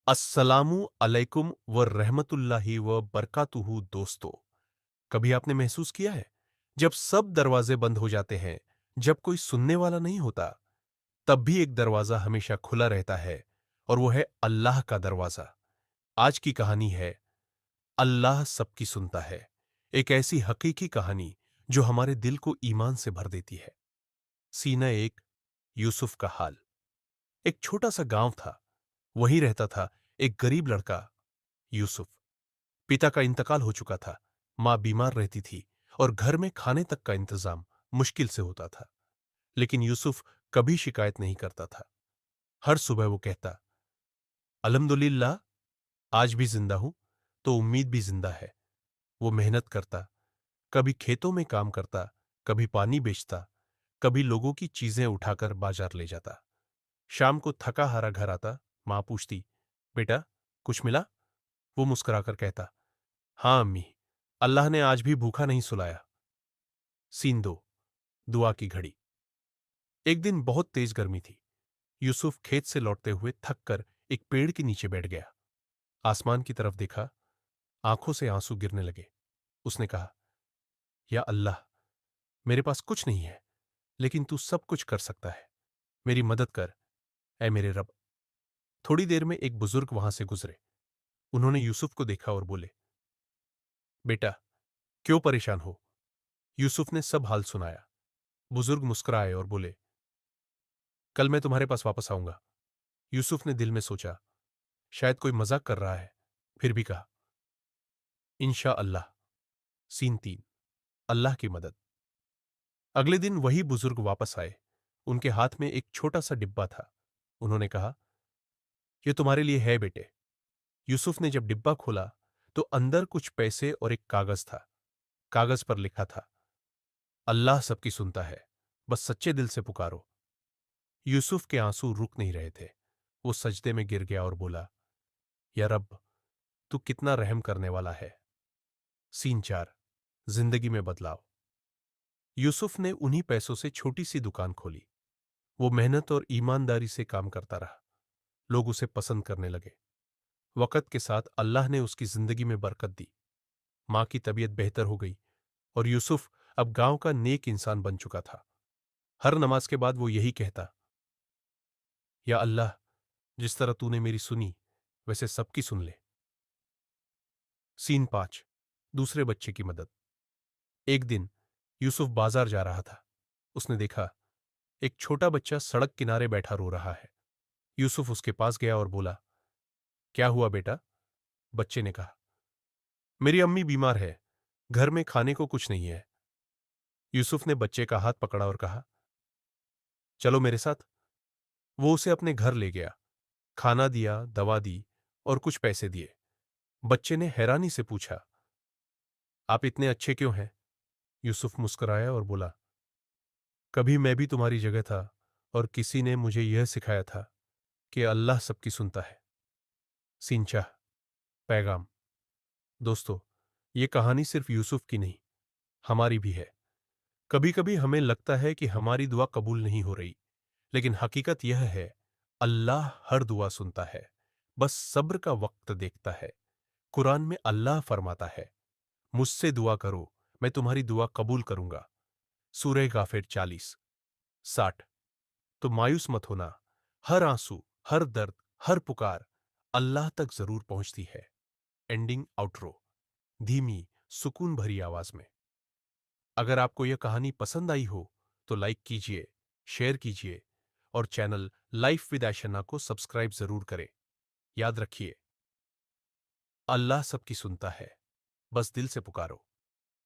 अस्सलामु अलैकुम व रहमतुल्लाहि व बरकातुहू। दोस्तों, कभी आपने महसूस किया है जब सब दरवाजे बंद हो जाते हैं, जब कोई सुनने वाला नहीं होता, तब भी एक दरवाजा हमेशा खुला रहता है और वो है अल्लाह का दरवाजा। आज की कहानी है अल्लाह सबकी सुनता है। एक ऐसी हकीकी कहानी जो हमारे दिल को ईमान से भर देती है। सीना एक यूसुफ का हाल। एक छोटा सा गांव था, वहीं रहता था एक गरीब लड़का यूसुफ। पिता का इंतकाल हो चुका था, मां बीमार रहती थी और घर में खाने तक का इंतजाम मुश्किल से होता था। लेकिन यूसुफ कभी शिकायत नहीं करता था। हर सुबह वो कहता, अल्हम्दुलिल्लाह, आज भी जिंदा हूं तो उम्मीद भी जिंदा है। वो मेहनत करता, कभी खेतों में काम करता, कभी पानी बेचता, कभी लोगों की चीजें उठाकर बाजार ले जाता। शाम को थका हारा घर आता, मां पूछती, बेटा कुछ मिला? वो मुस्कुराकर कहता, हां अम्मी, अल्लाह ने आज भी भूखा नहीं सुलाया। सीन दो, दुआ की घड़ी। एक दिन बहुत तेज गर्मी थी। यूसुफ खेत से लौटते हुए थक कर एक पेड़ के नीचे बैठ गया। आसमान की तरफ देखा, आंखों से आंसू गिरने लगे। उसने कहा, या अल्लाह, मेरे पास कुछ नहीं है, लेकिन तू सब कुछ कर सकता है। मेरी मदद कर, ऐ मेरे रब। थोड़ी देर में एक बुजुर्ग वहां से गुजरे। उन्होंने यूसुफ को देखा और बोले, बेटा क्यों परेशान हो? यूसुफ ने सब हाल सुनाया। बुजुर्ग मुस्कुराए और बोले, कल मैं तुम्हारे पास वापस आऊंगा। यूसुफ ने दिल में सोचा, शायद कोई मजाक कर रहा है, फिर भी कहा, इंशा अल्लाह। सीन तीन, अल्लाह की मदद। अगले दिन वही बुजुर्ग वापस आए। उनके हाथ में एक छोटा सा डिब्बा था। उन्होंने कहा, यह तुम्हारे लिए है बेटे। यूसुफ ने जब डिब्बा खोला तो अंदर कुछ पैसे और एक कागज था। कागज पर लिखा था, अल्लाह सबकी सुनता है, बस सच्चे दिल से पुकारो। यूसुफ के आंसू रुक नहीं रहे थे। वो सजदे में गिर गया और बोला, या रब, तू कितना रहम करने वाला है। सीन चार, जिंदगी में बदलाव। यूसुफ ने उन्हीं पैसों से छोटी सी दुकान खोली। वो मेहनत और ईमानदारी से काम करता रहा। लोग उसे पसंद करने लगे। वक्त के साथ अल्लाह ने उसकी जिंदगी में बरकत दी। मां की तबीयत बेहतर हो गई और यूसुफ अब गांव का नेक इंसान बन चुका था। हर नमाज के बाद वो यही कहता, या अल्लाह, जिस तरह तूने मेरी सुनी वैसे सबकी सुन ले। सीन पांच, दूसरे बच्चे की मदद। एक दिन यूसुफ बाजार जा रहा था। उसने देखा एक छोटा बच्चा सड़क किनारे बैठा रो रहा है। यूसुफ उसके पास गया और बोला, क्या हुआ बेटा? बच्चे ने कहा, मेरी अम्मी बीमार है, घर में खाने को कुछ नहीं है। यूसुफ ने बच्चे का हाथ पकड़ा और कहा, चलो मेरे साथ। वो उसे अपने घर ले गया, खाना दिया, दवा दी और कुछ पैसे दिए। बच्चे ने हैरानी से पूछा, आप इतने अच्छे क्यों हैं? यूसुफ मुस्कुराया और बोला, कभी मैं भी तुम्हारी जगह था और किसी ने मुझे यह सिखाया था कि अल्लाह सबकी सुनता है। सिंचा, पैगाम। दोस्तों, ये कहानी सिर्फ यूसुफ की नहीं, हमारी भी है। कभी कभी हमें लगता है कि हमारी दुआ कबूल नहीं हो रही, लेकिन हकीकत यह है, अल्लाह हर दुआ सुनता है, बस सब्र का वक्त देखता है। कुरान में अल्लाह फरमाता है, मुझसे दुआ करो, मैं तुम्हारी दुआ कबूल करूंगा। सूरह गाफिर 40:60। तो मायूस मत होना। हर आंसू, हर दर्द, हर पुकार अल्लाह तक जरूर पहुंचती है। एंडिंग आउटरो, धीमी सुकून भरी आवाज में। अगर आपको यह कहानी पसंद आई हो तो लाइक कीजिए, शेयर कीजिए और चैनल लाइफ विद आशना को सब्सक्राइब जरूर करें। याद रखिए, अल्लाह सबकी सुनता है, बस दिल से पुकारो।